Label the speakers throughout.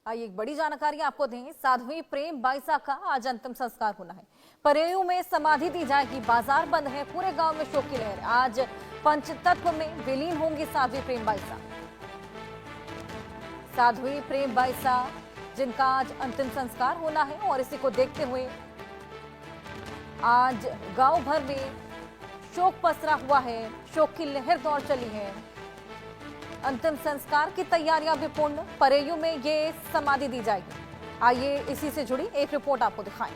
Speaker 1: आइए एक बड़ी जानकारी आपको दें। साध्वी प्रेम बाईसा का आज अंतिम संस्कार होना है। परेऊ में समाधि दी जाएगी। बाजार बंद है, पूरे गांव में शोक की लहर। आज पंचतत्व में विलीन होंगी साध्वी प्रेम बाईसा। साध्वी प्रेम बाईसा जिनका आज अंतिम संस्कार होना है और इसी को देखते हुए आज गांव भर में शोक पसरा हुआ है, शोक की लहर दौड़ चली है। अंतिम संस्कार की तैयारियां भी पूर्ण। परेयू में ये समाधि दी जाएगी। आइए इसी से जुड़ी एक रिपोर्ट आपको दिखाएं।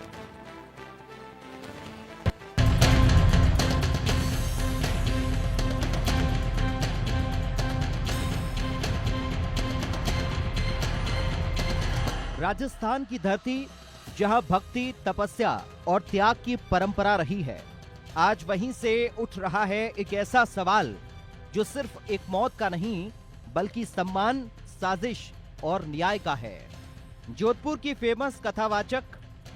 Speaker 2: राजस्थान की धरती जहां भक्ति, तपस्या और त्याग की परंपरा रही है, आज वहीं से उठ रहा है एक ऐसा सवाल जो सिर्फ एक मौत का नहीं बल्कि सम्मान, साजिश और न्याय का है। जोधपुर की फेमस कथावाचक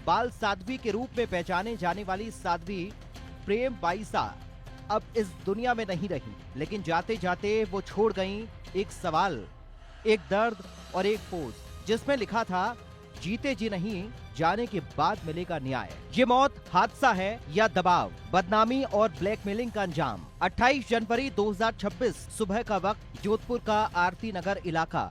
Speaker 2: बाल साध्वी के रूप में पहचाने जाने वाली साध्वी प्रेम बाईसा अब इस दुनिया में नहीं रही, लेकिन जाते जाते वो छोड़ गईं एक सवाल, एक दर्द और एक पोस्ट जिसमें लिखा था, जीते जी नहीं, जाने के बाद मिलेगा न्याय। ये मौत हादसा है या दबाव, बदनामी और ब्लैकमेलिंग का अंजाम। 28 जनवरी 2026 सुबह का वक्त, जोधपुर का आरती नगर इलाका,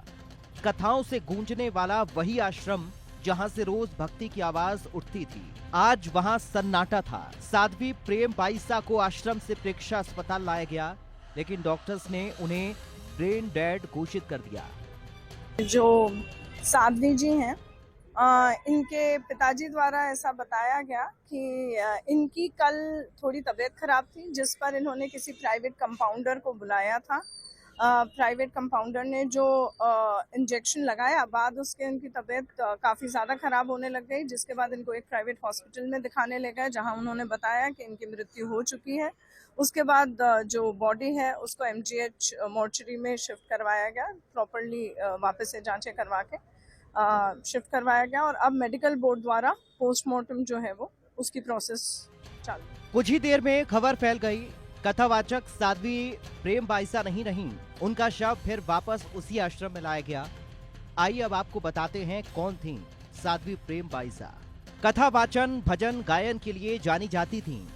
Speaker 2: कथाओं से गूंजने वाला वही आश्रम जहां से रोज भक्ति की आवाज उठती थी, आज वहां सन्नाटा था। साध्वी प्रेम बाईसा को आश्रम से प्रेक्षा अस्पताल लाया गया, लेकिन डॉक्टर्स ने उन्हें ब्रेन डेड घोषित कर दिया।
Speaker 3: जो साध्वी जी हैं, इनके पिताजी द्वारा ऐसा बताया गया कि इनकी कल थोड़ी तबीयत खराब थी, जिस पर इन्होंने किसी प्राइवेट कंपाउंडर को बुलाया था। प्राइवेट कंपाउंडर ने जो इंजेक्शन लगाया, बाद उसके इनकी तबीयत काफ़ी ज़्यादा खराब होने लग गई, जिसके बाद इनको एक प्राइवेट हॉस्पिटल में दिखाने ले गए, जहां उन्होंने बताया कि इनकी मृत्यु हो चुकी है। उसके बाद जो बॉडी है उसको MGH मोर्चरी में शिफ्ट करवाया गया, प्रॉपरली वापस से जांचें करवा के शिफ्ट करवाया गया, और अब मेडिकल बोर्ड द्वारा पोस्टमार्टम जो है वो उसकी प्रोसेस चालू।
Speaker 2: कुछ ही देर में खबर फैल गई, कथावाचक साध्वी प्रेम बाईसा नहीं रहीं, उनका शव फिर वापस उसी आश्रम में लाया गया। आइए अब आपको बताते हैं कौन थीं साध्वी प्रेम बाईसा। कथावाचन, भजन गायन के लिए जानी जाती थीं।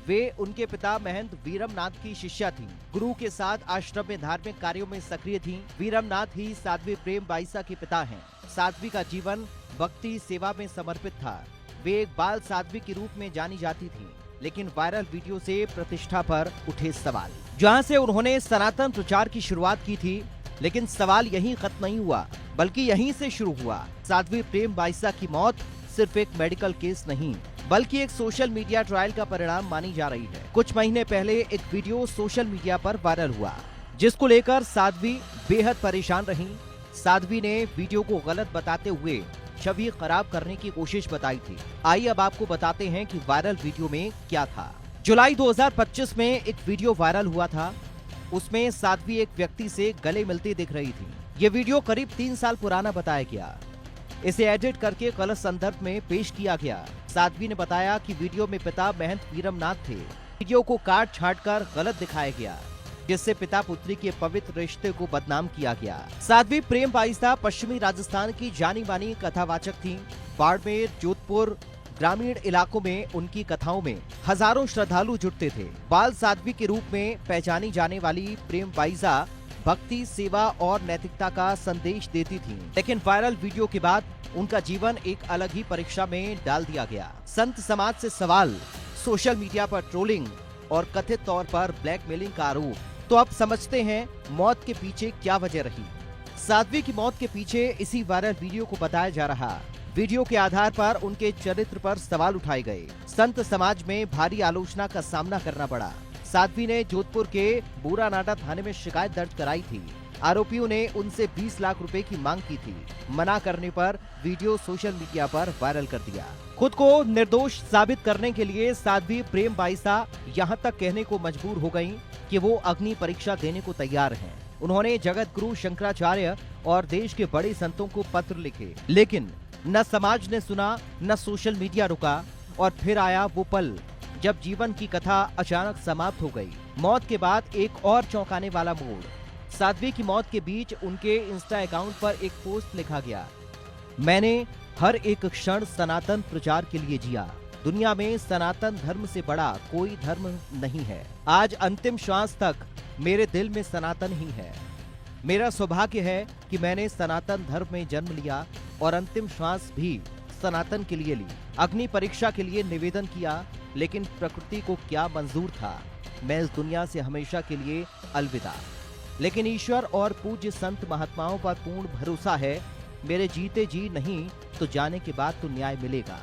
Speaker 2: वे उनके पिता महंत वीरमनाथ की शिष्या थीं। गुरु के साथ आश्रम में धार्मिक कार्यों में सक्रिय थीं। वीरमनाथ ही साध्वी प्रेम बाईसा के पिता हैं। साध्वी का जीवन भक्ति सेवा में समर्पित था। वे एक बाल साध्वी के रूप में जानी जाती थीं, लेकिन वायरल वीडियो से प्रतिष्ठा पर उठे सवाल। जहां से उन्होंने सनातन प्रचार की शुरुआत की थी, लेकिन सवाल यहीं खत्म नहीं हुआ, बल्कि यहीं से शुरू हुआ। साध्वी प्रेम बाईसा की मौत सिर्फ एक मेडिकल केस नहीं, बल्कि एक सोशल मीडिया ट्रायल का परिणाम मानी जा रही है। कुछ महीने पहले एक वीडियो सोशल मीडिया पर वायरल हुआ, जिसको लेकर साध्वी बेहद परेशान रहीं। साध्वी ने वीडियो को गलत बताते हुए छवि खराब करने की कोशिश बताई थी। आइए अब आपको बताते हैं कि वायरल वीडियो में क्या था। जुलाई 2025 में एक वीडियो वायरल हुआ था। उसमें साध्वी एक व्यक्ति से गले मिलती दिख रही थी। ये वीडियो करीब 3 साल पुराना बताया गया। इसे एडिट करके गलत संदर्भ में पेश किया गया। साध्वी ने बताया कि वीडियो में पिता महंत वीरमनाथ थे। वीडियो को काट छाट कर गलत दिखाया गया, जिससे पिता पुत्री के पवित्र रिश्ते को बदनाम किया गया। साध्वी प्रेम बाईसा पश्चिमी राजस्थान की जानी मानी कथावाचक थीं। बाड़मेर, जोधपुर, ग्रामीण इलाकों में उनकी कथाओं में हजारों श्रद्धालु जुटते थे। बाल साध्वी के रूप में पहचानी जाने वाली प्रेम बाईसा भक्ति, सेवा और नैतिकता का संदेश देती थीं। लेकिन वायरल वीडियो के बाद उनका जीवन एक अलग ही परीक्षा में डाल दिया गया। संत समाज से सवाल, सोशल मीडिया पर ट्रोलिंग और कथित तौर पर ब्लैकमेलिंग का आरोप। तो अब समझते हैं मौत के पीछे क्या वजह रही। साध्वी की मौत के पीछे इसी वायरल वीडियो को बताया जा रहा। वीडियो के आधार पर उनके चरित्र पर सवाल उठाए गए। संत समाज में भारी आलोचना का सामना करना पड़ा। साध्वी ने जोधपुर के बूरानाडा थाने में शिकायत दर्ज कराई थी। आरोपियों ने उनसे 20 लाख रुपए की मांग की थी। मना करने पर वीडियो सोशल मीडिया पर वायरल कर दिया। खुद को निर्दोष साबित करने के लिए साध्वी प्रेम बाईसा यहां तक कहने को मजबूर हो गईं कि वो अग्नि परीक्षा देने को तैयार हैं। उन्होंने जगत गुरु शंकराचार्य और देश के बड़े संतों को पत्र लिखे, लेकिन न समाज ने सुना, न सोशल मीडिया रुका। और फिर आया वो पल जब जीवन की कथा अचानक समाप्त हो गई। मौत के बाद एक और चौंकाने वाला मोड़। साध्वी की मौत के बीच उनके इंस्टा अकाउंट पर एक पोस्ट लिखा गया, मैंने हर एक क्षण सनातन प्रचार के लिए जिया। दुनिया में सनातन धर्म से बड़ा कोई धर्म नहीं है। आज अंतिम श्वास तक मेरे दिल में सनातन ही है। मेरा सौभाग्य है कि मैंने सनातन धर्म में जन्म लिया और अंतिम श्वास भी सनातन के लिए ली। अग्नि परीक्षा के लिए निवेदन किया, लेकिन प्रकृति को क्या मंजूर था। मैं इस दुनिया से हमेशा के लिए अलविदा। लेकिन ईश्वर और पूज्य संत महात्माओं पर पूर्ण भरोसा है। मेरे जीते जी नहीं तो जाने के बाद तो न्याय मिलेगा।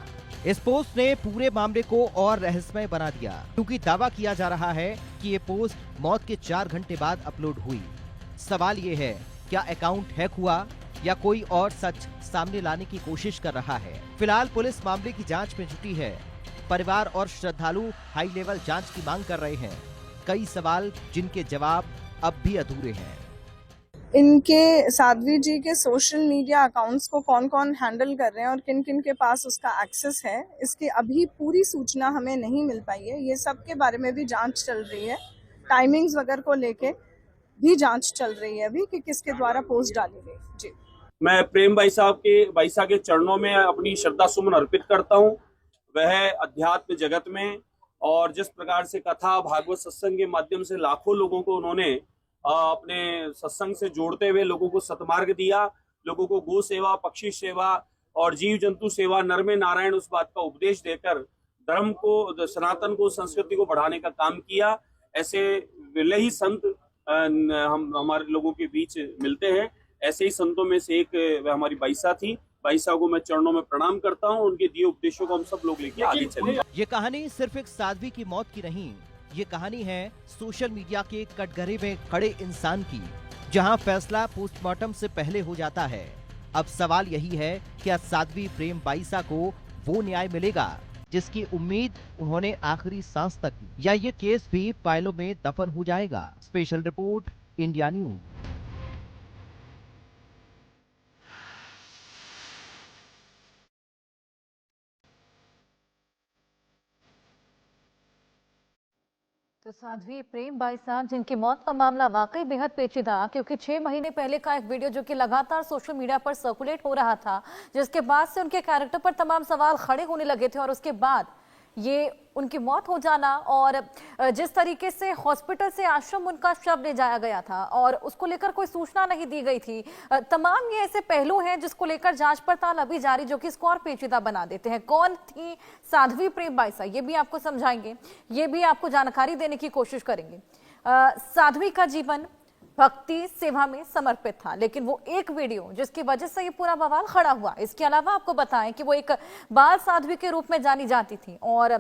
Speaker 2: इस पोस्ट ने पूरे मामले को और रहस्यमय बना दिया, क्योंकि दावा किया जा रहा है कि ये पोस्ट मौत के 4 घंटे बाद अपलोड हुई। सवाल ये है, क्या अकाउंट हैक हुआ या कोई और सच सामने लाने की कोशिश कर रहा है। फिलहाल पुलिस मामले की जांच में जुटी है। परिवार और श्रद्धालु हाई लेवल जांच की मांग कर रहे हैं। कई सवाल जिनके जवाब अब भी अधूरे हैं।
Speaker 3: इनके साध्वी जी के सोशल मीडिया अकाउंट्स को कौन कौन हैंडल कर रहे हैं और किन किन के पास उसका एक्सेस है, इसकी अभी पूरी सूचना हमें नहीं मिल पाई है। ये सब के बारे में भी जांच चल रही है। टाइमिंग्स वगैरह को लेके भी जांच चल रही है अभी कि किसके द्वारा पोस्ट डाली गई। जी,
Speaker 4: मैं प्रेम बाईसा के चरणों में अपनी श्रद्धा सुमन अर्पित करता हूँ। वह अध्यात्म जगत में और जिस प्रकार से कथा भागवत सत्संग के माध्यम से लाखों लोगों को उन्होंने अपने सत्संग से जोड़ते हुए लोगों को सतमार्ग दिया, लोगों को गो सेवा, पक्षी सेवा और जीव जंतु सेवा, नर में नारायण, उस बात का उपदेश देकर धर्म को, सनातन को, संस्कृति को बढ़ाने का काम किया। ऐसे विरले ही संत हमारे लोगों के बीच मिलते हैं। ऐसे ही संतों में से एक वह हमारी बाईसा थी। बाईसा को मैं चरणों में प्रणाम करता हूं। उनके दिए उपदेशों को हम सब लोग लेके आगे चले।
Speaker 2: ये कहानी सिर्फ एक साध्वी की मौत की नहीं, ये कहानी है सोशल मीडिया के कटघरे में खड़े इंसान की, जहां फैसला पोस्टमार्टम से पहले हो जाता है। अब सवाल यही है, क्या साध्वी प्रेम बाईसा को वो न्याय मिलेगा जिसकी उम्मीद उन्होंने आखिरी सांस तक की, या ये केस भी फाइलों में दफन हो जाएगा। Special report, India news.
Speaker 1: तो साध्वी प्रेम बाईसा, जिनकी मौत का मामला वाकई बेहद पेचीदा, क्योंकि 6 महीने पहले का एक वीडियो जो कि लगातार सोशल मीडिया पर सर्कुलेट हो रहा था, जिसके बाद से उनके कैरेक्टर पर तमाम सवाल खड़े होने लगे थे, और उसके बाद ये उनकी मौत हो जाना, और जिस तरीके से हॉस्पिटल से आश्रम उनका शव ले जाया गया था और उसको लेकर कोई सूचना नहीं दी गई थी, तमाम ये ऐसे पहलू हैं जिसको लेकर जांच पड़ताल अभी जारी, जो कि इसको और पेचीदा बना देते हैं। कौन थी साध्वी प्रेम बाईसा, ये भी आपको समझाएंगे, ये भी आपको जानकारी देने की कोशिश करेंगे। साध्वी का जीवन भक्ति सेवा में समर्पित था, लेकिन वो एक वीडियो जिसकी वजह से ये पूरा बवाल खड़ा हुआ। इसके अलावा आपको बताएं कि वो एक बाल साध्वी के रूप में जानी जाती थी और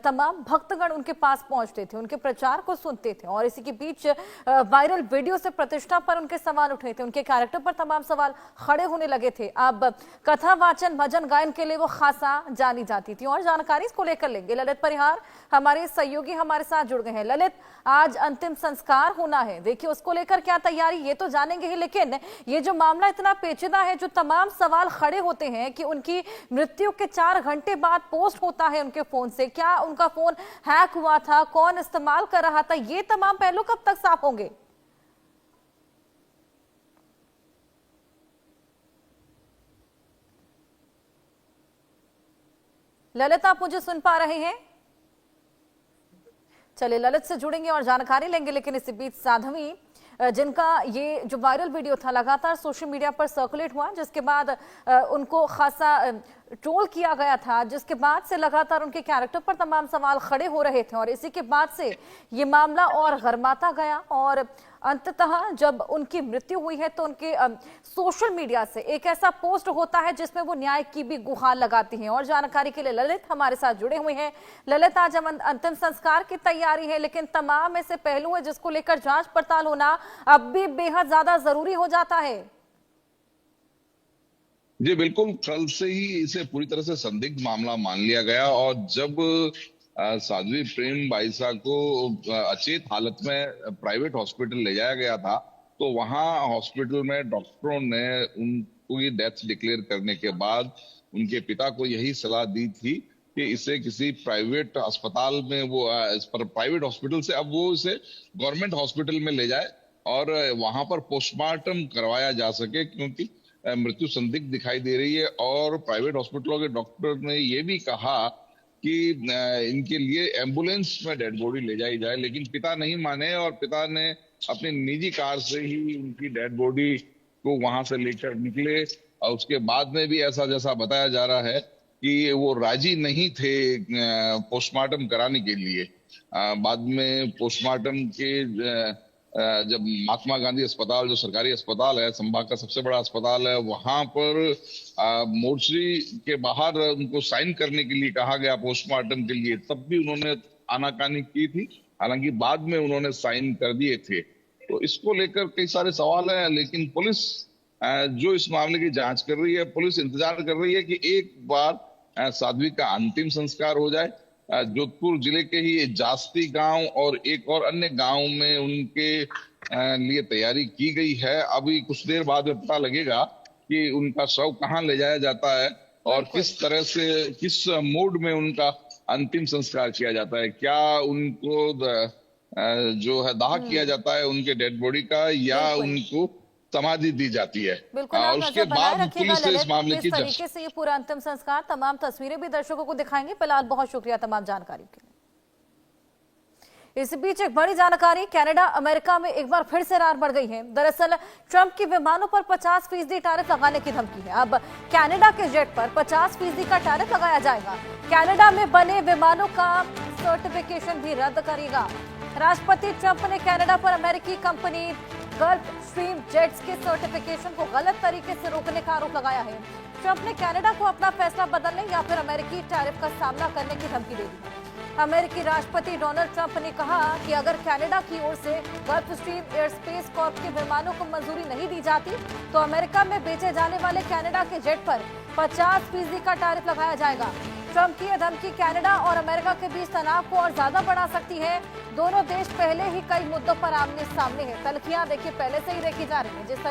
Speaker 1: तमाम भक्तगण उनके पास पहुंचते थे, उनके प्रचार को सुनते थे, और इसी के बीच वायरल वीडियो से प्रतिष्ठा पर उनके सवाल उठे थे, उनके कैरेक्टर पर तमाम सवाल खड़े होने लगे थे। अब कथा वाचन भजन गायन के लिए वो खासा जानी जाती थी, और जानकारी इसको लेकर लेंगे। ललित परिहार हमारे सहयोगी हमारे साथ जुड़ गए हैं। ललित, आज अंतिम संस्कार होना है, देखिए उसको लेकर क्या तैयारी ये तो जानेंगे ही, लेकिन ये जो मामला इतना पेचीदा है, जो तमाम सवाल खड़े होते हैं कि उनकी मृत्यु के 4 घंटे बाद पोस्ट होता है उनके फोन से, क्या उनका फोन हैक हुआ था, कौन इस्तेमाल कर रहा था, ये तमाम पहलू कब तक साफ होंगे? ललित, आप मुझे सुन पा रहे हैं? चलिए ललित से जुड़ेंगे और जानकारी लेंगे, लेकिन इसी बीच साध्वी, जिनका ये जो वायरल वीडियो था लगातार सोशल मीडिया पर सर्कुलेट हुआ, जिसके बाद उनको खासा ट्रोल किया गया था, जिसके बाद से लगातार उनके कैरेक्टर पर तमाम सवाल खड़े हो रहे थे, और इसी के बाद से ये मामला और गरमाता गया, और अंततः जब उनकी मृत्यु हुई है तो उनके सोशल मीडिया से एक ऐसा पोस्ट होता है जिसमें वो न्याय की भी गुहार लगाती हैं। और जानकारी के लिए ललित हमारे साथ जुड़े हुए हैं। ललित, आज अंतिम संस्कार की तैयारी है, लेकिन तमाम ऐसे पहलू हैं जिसको लेकर जांच पड़ताल होना अब भी बेहद ज्यादा जरूरी हो जाता है।
Speaker 5: जी बिल्कुल, कल से ही इसे पूरी तरह से संदिग्ध मामला मान लिया गया, और जब साध्वी प्रेम बाईसा को अचेत हालत में प्राइवेट हॉस्पिटल ले जाया गया था, तो वहां हॉस्पिटल में डॉक्टरों ने उनको डेथ डिक्लेयर करने के बाद उनके पिता को यही सलाह दी थी कि इसे किसी प्राइवेट अस्पताल में, वो प्राइवेट हॉस्पिटल से अब वो इसे गवर्नमेंट हॉस्पिटल में ले जाए और वहां पर पोस्टमार्टम करवाया जा सके, क्योंकि मृत्यु संदिग्ध दिखाई दे रही है। और प्राइवेट हॉस्पिटलों के डॉक्टर ने ये भी कहा कि इनके लिए एम्बुलेंस में डेड बॉडी ले जाई जाए, लेकिन पिता नहीं माने और पिता ने अपनी निजी कार से ही उनकी डेड बॉडी को वहां से लेकर निकले। और उसके बाद में भी ऐसा जैसा बताया जा रहा है कि वो राजी नहीं थे पोस्टमार्टम कराने के लिए। बाद में पोस्टमार्टम के जब महात्मा गांधी अस्पताल, जो सरकारी अस्पताल है, संभाग का सबसे बड़ा अस्पताल है, वहां पर मोर्चरी के बाहर उनको साइन करने के लिए कहा गया पोस्टमार्टम के लिए, तब भी उन्होंने आनाकानी की थी। हालांकि बाद में उन्होंने साइन कर दिए थे। तो इसको लेकर कई सारे सवाल हैं, लेकिन पुलिस जो इस मामले की जांच कर रही है, पुलिस इंतजार कर रही है कि एक बार साध्वी का अंतिम संस्कार हो जाए। जोधपुर जिले के ही जास्ती गांव और एक और अन्य गांव में उनके लिए तैयारी की गई है। अभी कुछ देर बाद में पता लगेगा कि उनका शव कहां ले जाया जाता है और किस तरह से, किस मोड में उनका अंतिम संस्कार किया जाता है। क्या उनको जो है दाह किया जाता है उनके डेड बॉडी का, या उनको समाधि दी जाती है। और उसके बाद पुलिस से इस मामले की
Speaker 1: तरीके से ये पूरा अंतिम संस्कार, तमाम तस्वीरें भी दर्शकों को दिखाएंगे। फिलहाल बहुत शुक्रिया तमाम जानकारी के लिए। इस बीच एक बड़ी जानकारी, कनाडा अमेरिका में एक बार फिर से रार बढ़ गई है। दरअसल ट्रंप के विमानों पर 50% टैरिफ लगाने की धमकी है। अब कनाडा के जेट पर 50% का टैरिफ लगाया जाएगा। कनाडा में बने विमानों का सर्टिफिकेशन भी रद्द करेगा। राष्ट्रपति ट्रंप ने कनाडा पर अमेरिकी कंपनी गल्फ स्ट्रीम जेट्स के सर्टिफिकेशन को गलत तरीके से रोकने का आरोप लगाया है। ट्रंप ने कनाडा को अपना फैसला बदलने या फिर अमेरिकी टैरिफ का सामना करने की धमकी दे दी है। अमेरिकी राष्ट्रपति डोनाल्ड ट्रंप ने कहा कि अगर कनाडा की ओर से गल्फ स्ट्रीम एयरस्पेस कॉर्प के विमानों को मंजूरी नहीं दी जाती तो अमेरिका में बेचे जाने वाले कनाडा के जेट पर 50% का टैरिफ लगाया जाएगा। ट्रंप की यह धमकी कनाडा और अमेरिका के बीच तनाव को और ज्यादा बढ़ा सकती है। दोनों देश पहले ही कई मुद्दों पर आमने सामने हैं। तल्खियां देखिए पहले से ही देखी जा रही है। जिस तरीके